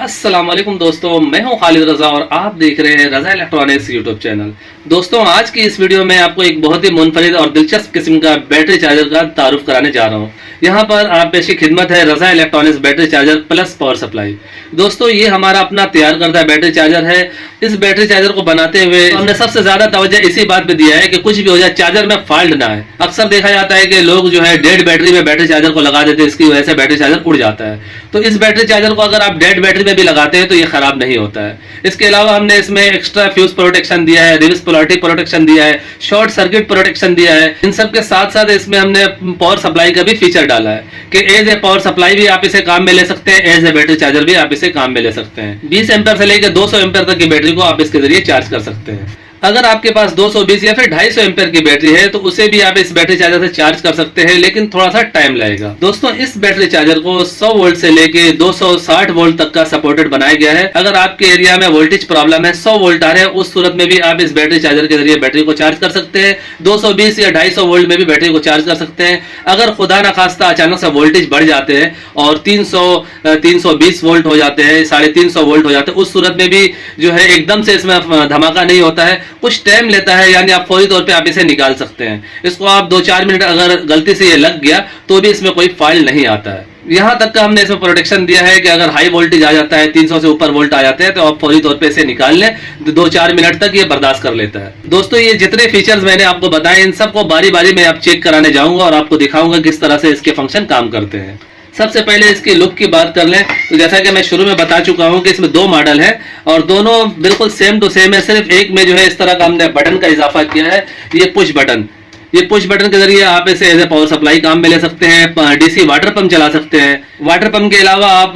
अस्सलाम वालेकुम दोस्तों, मैं हूं खालिद रजा और आप देख रहे हैं रजा इलेक्ट्रॉनिक्स यूट्यूब चैनल। दोस्तों, आज की इस वीडियो में आपको एक बहुत ही मुनफरिद और दिलचस्प किस्म का बैटरी चार्जर का तारुफ कराने जा रहा हूं। यहाँ पर आप पेश की खिदमत है Raza electronics battery charger plus power supply. दोस्तों, ये हमारा अपना तैयार करता बैटरी चार्जर है। इस बैटरी चार्जर को बनाते हुए हमने सबसे ज्यादा तवज्जो इसी बात पे दिया है कि कुछ भी हो जाए चार्जर में फॉल्ट ना है। अक्सर देखा जाता है कि लोग जो है डेड बैटरी में बैटरी चार्जर को लगा देते हैं, इसकी वजह से बैटरी चार्जर उड़ जाता है। तो इस बैटरी चार्जर को अगर आप डेड बैटरी में भी लगाते हैं तो ये खराब नहीं होता है। इसके अलावा हमने इसमें एक्स्ट्रा फ्यूज प्रोटेक्शन दिया है, रिवर्स पोलैरिटी प्रोटेक्शन दिया है, शॉर्ट सर्किट प्रोटेक्शन दिया है। इन सब के साथ साथ इसमें हमने पावर सप्लाई का भी फीचर डाला है कि एज ए पावर सप्लाई भी आप इसे काम में ले सकते हैं, एज ए बैटरी चार्जर भी आप इसे काम में ले सकते हैं। 20 एम्पीयर से लेकर 200 एम्पीयर तक की बैटरी को आप इसके जरिए चार्ज कर सकते हैं। अगर आपके पास 220 या फिर 250 एम्पीयर की बैटरी है तो उसे भी आप इस बैटरी चार्जर से चार्ज कर सकते हैं, लेकिन थोड़ा सा टाइम लगेगा। दोस्तों, इस बैटरी चार्जर को 100 वोल्ट से लेके 260 वोल्ट तक का सपोर्टेड बनाया गया है। अगर आपके एरिया में वोल्टेज प्रॉब्लम है, 100 वोल्ट आ रहे हैं, उस सूरत में भी आप इस बैटरी चार्जर के जरिए बैटरी को चार्ज कर सकते हैं। 220 या 250 वोल्ट में भी बैटरी को चार्ज कर सकते हैं। अगर खुदा न खास्ता अचानक से वोल्टेज बढ़ जाते हैं और 320 वोल्ट हो जाते हैं, 350 वोल्ट हो जाते हैं, उस सूरत में भी जो है एकदम से इसमें धमाका नहीं होता है, कुछ टाइम लेता है, यानी आप फौरी तौर पे आप इसे निकाल सकते हैं। इसको आप 2-4 मिनट अगर गलती से ये लग गया तो भी इसमें कोई फाइल नहीं आता है। यहाँ तक का हमने इसमें प्रोटेक्शन दिया है कि अगर हाई वोल्टेज आ जाता है, 300 से ऊपर वोल्ट आ जाते हैं, तो आप फौरी तौर पे इसे निकाल लें। 2-4 मिनट तक ये बर्दाश्त कर लेता है। दोस्तों, ये जितने फीचर्स मैंने आपको बताए इन सबको बारी बारी में आप चेक कराने जाऊंगा और आपको दिखाऊंगा किस तरह से इसके फंक्शन काम करते हैं। सबसे पहले इसकी लुक की बात कर लें तो जैसा कि मैं शुरू में बता चुका हूं कि इसमें 2 मॉडल है और दोनों बिल्कुल सेम टू सेम है। सिर्फ एक में जो है इस तरह का हमने बटन का इजाफा किया है, ये पुश बटन। ये पुश बटन के जरिए आप इसे एज ए पावर सप्लाई काम में ले सकते हैं, डीसी वाटर पंप चला सकते हैं। वाटर पंप के अलावा आप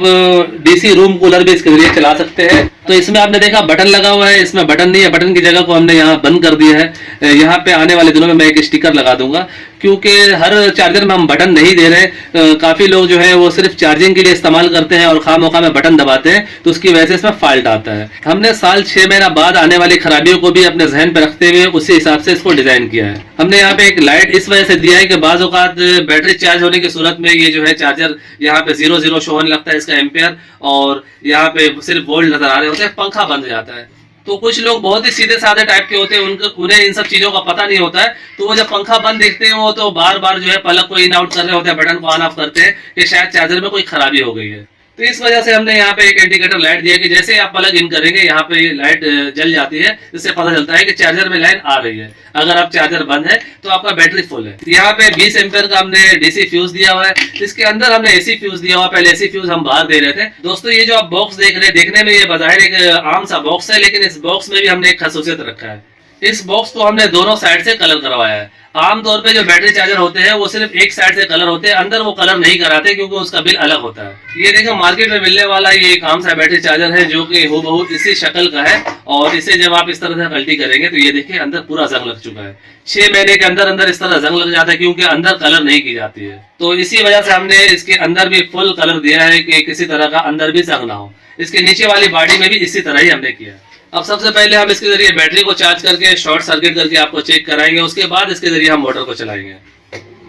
डीसी रूम कूलर भी इसके जरिए चला सकते हैं। तो इसमें आपने देखा बटन लगा हुआ है, इसमें बटन नहीं है। बटन की जगह को हमने यहाँ बंद कर दिया है। यहाँ पे आने वाले दिनों में मैं एक स्टिकर लगा दूंगा, क्योंकि हर चार्जर में हम बटन नहीं दे रहे। काफी लोग जो है वो सिर्फ चार्जिंग के लिए इस्तेमाल करते हैं और खामोखा में बटन दबाते हैं, तो उसकी वजह से इसमें फॉल्ट आता है। हमने साल 6 महीना बाद आने वाली खराबियों को भी अपने जहन पे रखते हुए उसी हिसाब से इसको डिजाइन किया है। हमने यहाँ पे एक लाइट इस वजह से दिया है कि बाज़ औक़ात बैटरी चार्ज होने की सूरत में ये जो है चार्जर यहाँ पे 0 शो होने लगता है इसका एम्पियर, और यहाँ पे सिर्फ वोल्ट नजर आ रहे होते हैं, पंखा बंद हो जाता है। तो कुछ लोग बहुत ही सीधे साधे टाइप के होते हैं, उन्हें इन सब चीजों का पता नहीं होता है। तो वो जब पंखा बंद देखते हैं वो तो बार बार जो है पलक को इन आउट कर रहे होते हैं, बटन को ऑन ऑफ करते हैं कि शायद चार्जर में कोई खराबी हो गई है। तो इस वजह से हमने यहाँ पे एक इंडिकेटर लाइट दिया कि जैसे आप प्लग इन करेंगे यहाँ पे लाइट जल जाती है, जिससे पता चलता है कि चार्जर में लाइन आ रही है। अगर आप चार्जर बंद है तो आपका बैटरी फुल है। यहाँ पे 20 एम्पीयर का हमने डीसी फ्यूज दिया हुआ है। इसके अंदर हमने एसी फ्यूज दिया हुआ है। पहले एसी फ्यूज हम बाहर दे रहे थे। दोस्तों, ये जो आप बॉक्स देख रहे हैं, देखने में ये बज़ाहिर एक आम सा बॉक्स है, लेकिन इस बॉक्स में भी हमने एक खासियत रखा है। इस बॉक्स को हमने दोनों साइड से कलर करवाया है। आमतौर पे जो बैटरी चार्जर होते हैं वो सिर्फ एक साइड से कलर होते हैं, अंदर वो कलर नहीं कराते क्योंकि उसका बिल अलग होता है। ये देखो, मार्केट में मिलने वाला ये एक आम सा बैटरी चार्जर है जो कि हूबहू इसी शक्ल का है, और इसे जब आप इस तरह से पलटी करेंगे तो ये देखिए अंदर पूरा जंग लग चुका है। 6 महीने के अंदर अंदर इस तरह जंग लग जाता है क्योंकि अंदर कलर नहीं की जाती है। तो इसी वजह से हमने इसके अंदर भी फुल कलर दिया है कि किसी तरह का अंदर भी जंग ना हो। इसके नीचे वाली बॉडी में भी इसी तरह ही हमने किया। अब सबसे पहले हम इसके जरिए बैटरी को चार्ज करके शॉर्ट सर्किट करके आपको चेक कराएंगे, उसके बाद इसके जरिए हम मोटर को चलाएंगे।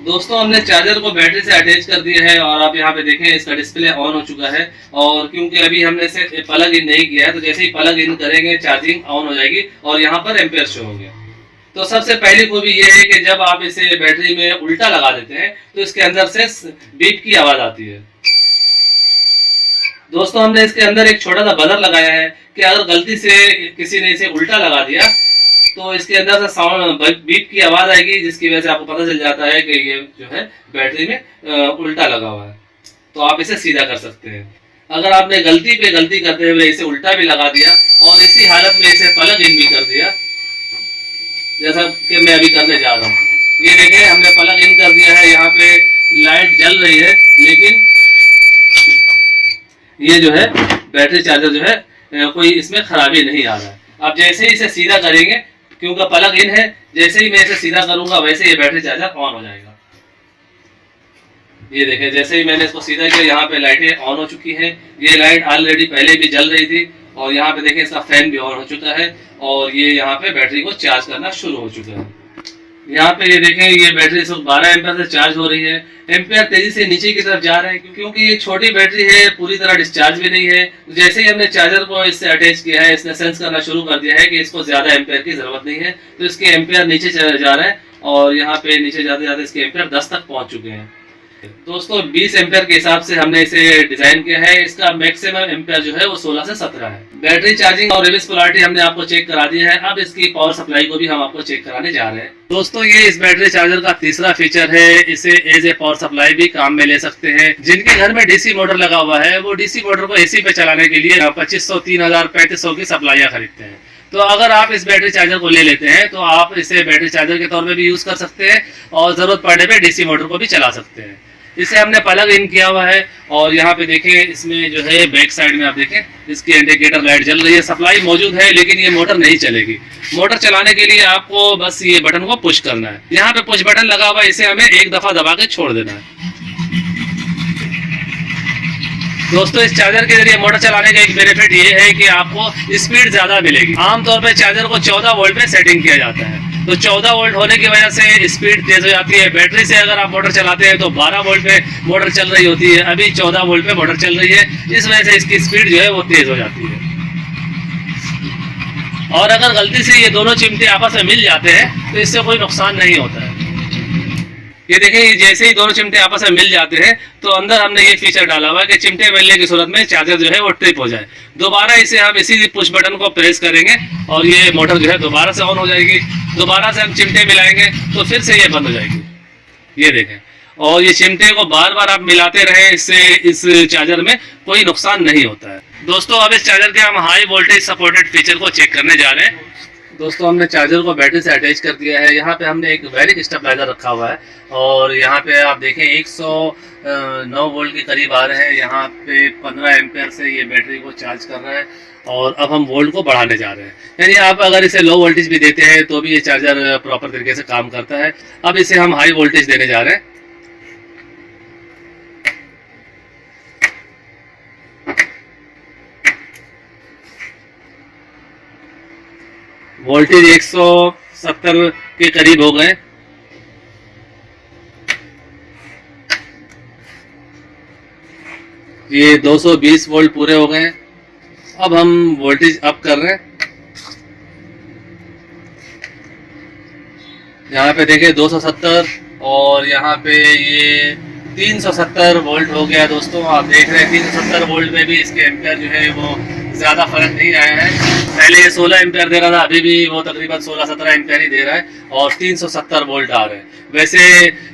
दोस्तों, हमने चार्जर को बैटरी से अटैच कर दिया है और आप यहाँ पे देखें इसका डिस्प्ले ऑन हो चुका है। और क्योंकि अभी हमने इसे प्लग इन नहीं किया है, तो जैसे ही प्लग इन करेंगे चार्जिंग ऑन हो जाएगी और यहाँ पर एम्पेयर शो होंगे। तो सबसे पहली खूबी ये है कि जब आप इसे बैटरी में उल्टा लगा देते हैं तो इसके अंदर से बीप की आवाज आती है। दोस्तों, हमने इसके अंदर एक छोटा सा बजर लगाया है कि अगर गलती से किसी ने इसे उल्टा लगा दिया तो इसके अंदर से साउंड बीप की आवाज आएगी, जिसकी वजह से आपको पता चल जाता है कि ये जो है बैटरी में उल्टा लगा हुआ है। तो आप इसे सीधा कर सकते हैं। अगर आपने गलती पे गलती करते हुए इसे उल्टा भी लगा दिया और इसी हालत में इसे प्लग इन भी कर दिया, जैसा कि मैं अभी करने जा रहा हूँ, ये देखें हमने प्लग इन कर दिया है। यहाँ पे लाइट जल रही है, लेकिन ये जो है बैटरी चार्जर जो है कोई इसमें खराबी नहीं आ रहा है। आप जैसे ही इसे सीधा करेंगे, क्योंकि प्लग इन है, जैसे ही मैं इसे सीधा करूंगा वैसे ये बैटरी चार्जर ऑन हो जाएगा। ये देखें, जैसे ही मैंने इसको सीधा किया यहाँ पे लाइटें ऑन हो चुकी हैं। ये लाइट ऑलरेडी पहले भी जल रही थी और यहाँ पे देखें इसका फैन भी ऑन हो चुका है और ये यहाँ पे बैटरी को चार्ज करना शुरू हो चुका है। यहाँ पे ये देखें, ये बैटरी इस वक्त 12 एम्पियर से चार्ज हो रही है। एम्पियर तेजी से नीचे की तरफ जा रहे हैं क्योंकि ये छोटी बैटरी है, पूरी तरह डिस्चार्ज भी नहीं है। जैसे ही हमने चार्जर को इससे अटैच किया है, इसने सेंस करना शुरू कर दिया है कि इसको ज्यादा एम्पियर की जरूरत नहीं है, तो इसके एम्पियर नीचे जा रहे हैं और यहाँ पे नीचे जाते जाते इसके एम्पियर 10 तक पहुंच चुके हैं। दोस्तों 20 एम्पियर के हिसाब से हमने इसे डिजाइन किया है। इसका मैक्सिमम एम्पियर जो है वो 16 से 17 है। बैटरी चार्जिंग और रिवर्स पोलैरिटी हमने आपको चेक करा दिया है। अब इसकी पावर सप्लाई को भी हम आपको चेक कराने जा रहे हैं। दोस्तों ये इस बैटरी चार्जर का तीसरा फीचर है, इसे एज ए पावर सप्लाई भी काम में ले सकते हैं। जिनके घर में डीसी मोटर लगा हुआ है वो डीसी मोटर को एसी पे चलाने के लिए 2500, 3000, 3500 की सप्लाइयां खरीदते हैं। तो अगर आप इस बैटरी चार्जर को ले लेते हैं तो आप इसे बैटरी चार्जर के तौर पे भी यूज कर सकते हैं और जरूरत पड़ने पे डीसी मोटर को भी चला सकते हैं। इसे हमने प्लग इन किया हुआ है और यहाँ पे देखें, इसमें जो है बैक साइड में आप देखें इसकी इंडिकेटर लाइट जल रही है। सप्लाई मौजूद है लेकिन ये मोटर नहीं चलेगी। मोटर चलाने के लिए आपको बस ये बटन को पुश करना है। यहाँ पे पुश बटन लगा हुआ है, इसे हमें एक दफा दबा के छोड़ देना है। दोस्तों इस चार्जर के जरिए मोटर चलाने का एक बेनिफिट ये है कि आपको स्पीड ज्यादा मिलेगी। आमतौर पर चार्जर को 14 वोल्ट पे सेटिंग किया जाता है, तो 14 वोल्ट होने की वजह से स्पीड तेज हो जाती है। बैटरी से अगर आप मोटर चलाते हैं तो 12 वोल्ट पे मोटर चल रही होती है, अभी 14 वोल्ट पे मोटर चल रही है। इस वजह से इसकी स्पीड जो है वो तेज हो जाती है। और अगर गलती से ये दोनों चिमटे आपस में मिल जाते हैं तो इससे कोई नुकसान नहीं होता है। ये देखें, जैसे ही दोनों चिमटे आपस में मिल जाते हैं तो अंदर हमने ये फीचर डाला हुआ है कि चिमटे मिलने की सूरत में चार्जर जो है वो ट्रिप हो जाए। दोबारा इसे हम इसी पुश बटन को प्रेस करेंगे और ये मोटर जो है दोबारा से ऑन हो जाएगी। दोबारा से हम चिमटे मिलाएंगे तो फिर से ये बंद हो जाएगी। ये देखें, और ये चिमटे को बार बार आप मिलाते रहें, इससे इस चार्जर में कोई नुकसान नहीं होता है। दोस्तों अब इस चार्जर के हम हाई वोल्टेज सपोर्टेड फीचर को चेक करने जा रहे हैं। दोस्तों हमने चार्जर को बैटरी से अटैच कर दिया है। यहाँ पे हमने एक वैरिक स्टेबलाइजर रखा हुआ है और यहाँ पे आप देखें 109 वोल्ट के करीब आ रहे हैं। यहाँ पे 15 एम्पियर से ये बैटरी को चार्ज कर रहा है और अब हम वोल्ट को बढ़ाने जा रहे हैं। यानी आप अगर इसे लो वोल्टेज भी देते हैं तो भी ये चार्जर प्रॉपर तरीके से काम करता है। अब इसे हम हाई वोल्टेज देने जा रहे हैं। वोल्टेज 170 के करीब हो गए। ये 220 वोल्ट पूरे हो गए। अब हम वोल्टेज अप कर रहे हैं। यहाँ पे देखिए 270 और यहाँ पे ये 370 वोल्ट हो गया। दोस्तों आप देख रहे हैं 370 वोल्ट में भी इसके एम्पियर जो है वो ज़्यादा फर्क नहीं आया है। पहले ये 16 एम्पियर दे रहा था, अभी भी वो तकरीबन 16-17 एम्पियर ही दे रहा है और 370 वोल्ट आ रहे हैं। वैसे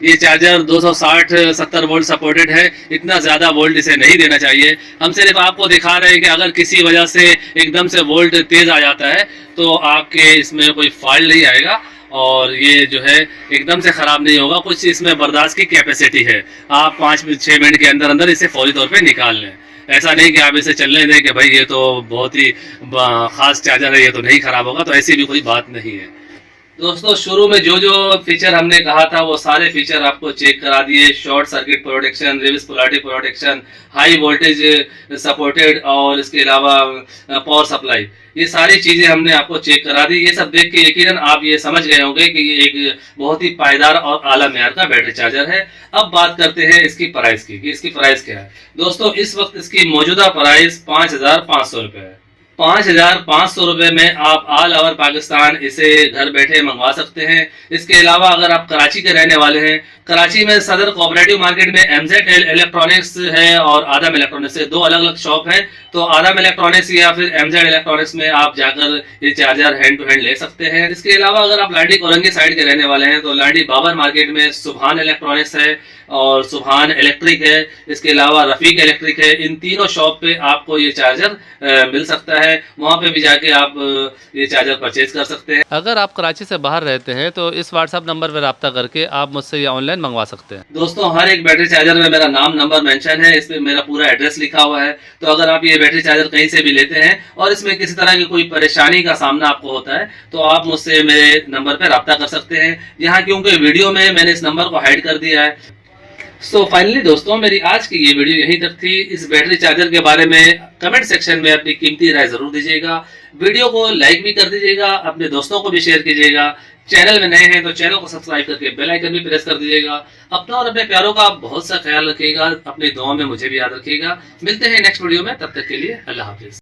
ये चार्जर 260-70 वोल्ट सपोर्टेड है, इतना ज़्यादा वोल्ट इसे नहीं देना चाहिए। हम सिर्फ आपको दिखा रहे हैं कि अगर किसी वजह से एकदम से वोल्ट तेज़ आ जाता है तो आपके इसमें कोई फॉल्ट नहीं आएगा और ये जो है एकदम से ख़राब नहीं होगा। कुछ इसमें बर्दाश्त की कैपेसिटी है, आप 5-6 मिनट के अंदर अंदर इसे फौरी तौर पे निकाल लें। ऐसा नहीं कि आप इसे चलने दें कि भाई ये तो बहुत ही ख़ास चार्जर है, ये तो नहीं ख़राब होगा, तो ऐसी भी कोई बात नहीं है। दोस्तों शुरू में जो जो फीचर हमने कहा था वो सारे फीचर आपको चेक करा दिए। Short circuit protection, reverse polarity protection, high voltage supported और इसके अलावा पावर सप्लाई, ये सारी चीजें हमने आपको चेक करा दी। ये सब देख के यकीनन आप ये समझ गए होंगे कि ये एक बहुत ही पायदार और आला मेयार का बैटरी चार्जर है। अब बात करते हैं इसकी प्राइस की कि इसकी प्राइस क्या है। दोस्तों इस वक्त इसकी मौजूदा प्राइस 5500 रुपये है। 5500 रुपये में आप ऑल ओवर पाकिस्तान इसे घर बैठे मंगवा सकते हैं। इसके अलावा अगर आप कराची के रहने वाले हैं, कराची में सदर कोऑपरेटिव मार्केट में MZ इलेक्ट्रॉनिक्स है और आदम इलेक्ट्रॉनिक्स है, दो अलग अलग शॉप हैं। तो आदम इलेक्ट्रॉनिक्स या फिर MZ इलेक्ट्रॉनिक्स में आप जाकर ये चार्जर हैंड टू हैंड ले सकते हैं। इसके अलावा अगर आप लाडी कोरंगी साइड के रहने वाले हैं तो लाडी बाबर मार्केट में सुभान इलेक्ट्रॉनिक्स है और सुभान इलेक्ट्रिक है। इसके अलावा रफीक इलेक्ट्रिक है। इन तीनों शॉप पे आपको ये चार्जर मिल सकता है, वहाँ पे भी जाके आप ये चार्जर परचेज कर सकते हैं। अगर आप कराची से बाहर रहते हैं तो इस व्हाट्सएप नंबर पर रब्ता करके आप मुझसे ये ऑनलाइन मंगवा सकते हैं। दोस्तों हर एक बैटरी चार्जर में मेरा नाम नंबर मेंशन है, इसमें मेरा पूरा एड्रेस लिखा हुआ है। तो अगर आप ये बैटरी चार्जर कहीं से भी लेते हैं और इसमें किसी तरह की कोई परेशानी का सामना आपको होता है तो आप मुझसे मेरे नंबर पर रब्ता कर सकते हैं। यहाँ क्योंकि वीडियो में मैंने इस नंबर को हाइड कर दिया है। सो फाइनली दोस्तों मेरी आज की ये वीडियो यहीं तक थी। इस बैटरी चार्जर के बारे में कमेंट सेक्शन में अपनी कीमती राय जरूर दीजिएगा। वीडियो को लाइक भी कर दीजिएगा, अपने दोस्तों को भी शेयर कीजिएगा। चैनल में नए हैं तो चैनल को सब्सक्राइब करके बेल आइकन भी प्रेस कर दीजिएगा। अपना और अपने प्यारों का बहुत सा ख्याल रखिएगा, अपनी दुआ में मुझे भी याद रखिएगा। मिलते हैं नेक्स्ट वीडियो में, तब तक के लिए अल्लाह हाफिज।